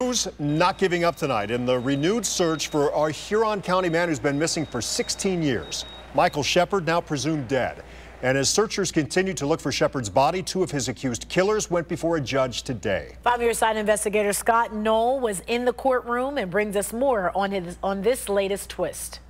Who's not giving up tonight in the renewed search for our Huron County man who's been missing for 16 years. Michael Sheppard, now presumed dead. And as searchers continue to look for Sheppard's body, two of his accused killers went before a judge today. 5 Year Side investigator Scott Knoll was in the courtroom and brings us more on this latest twist.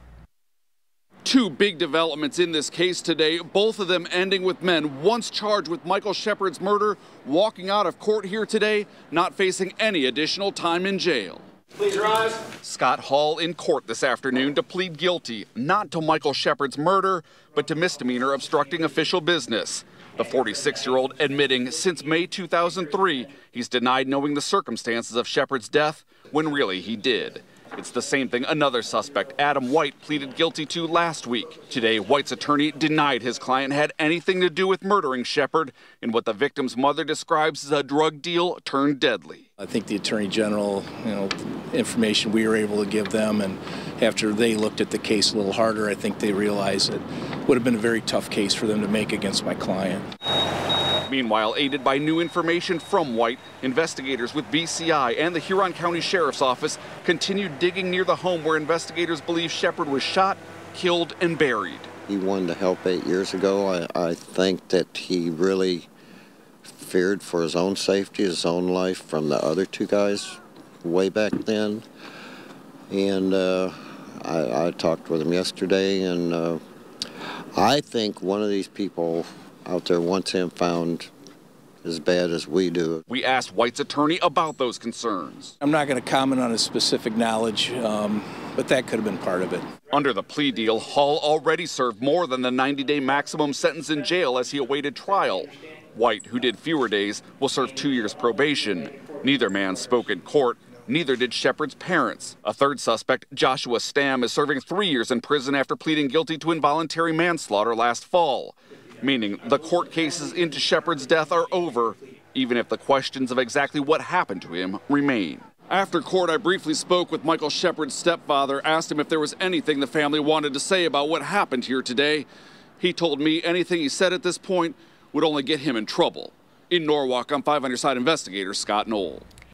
Two big developments in this case today, both of them ending with men once charged with Michael Sheppard's murder walking out of court here today, not facing any additional time in jail. Please rise. Scott Hall in court this afternoon to plead guilty, not to Michael Sheppard's murder, but to misdemeanor obstructing official business. The 46-year-old admitting since May 2003, he's denied knowing the circumstances of Sheppard's death when really he did. It's the same thing another suspect, Adam White, pleaded guilty to last week. Today, White's attorney denied his client had anything to do with murdering Sheppard in what the victim's mother describes as a drug deal turned deadly. I think the Attorney General, information we were able to give them, and after they looked at the case a little harder, I think they realized it would have been a very tough case for them to make against my client. Meanwhile, aided by new information from White, investigators with BCI and the Huron County Sheriff's Office continued digging near the home where investigators believe Sheppard was shot, killed, and buried. He wanted to help 8 years ago. I think that he really feared for his own safety, his own life from the other two guys way back then. And I talked with him yesterday, and I think one of these people out there wants him found as bad as we do. We asked White's attorney about those concerns. I'm not going to comment on his specific knowledge, but that could have been part of it. Under the plea deal, Hall already served more than the 90-day maximum sentence in jail as he awaited trial. White, who did fewer days, will serve 2 years probation. Neither man spoke in court. Neither did Sheppard's parents. A third suspect, Joshua Stamm, is serving 3 years in prison after pleading guilty to involuntary manslaughter last fall. Meaning the court cases into Sheppard's death are over, even if the questions of exactly what happened to him remain. After court, I briefly spoke with Michael Sheppard's stepfather, asked him if there was anything the family wanted to say about what happened here today. He told me anything he said at this point would only get him in trouble. In Norwalk, I'm 5 Year Side investigator Scott Knoll.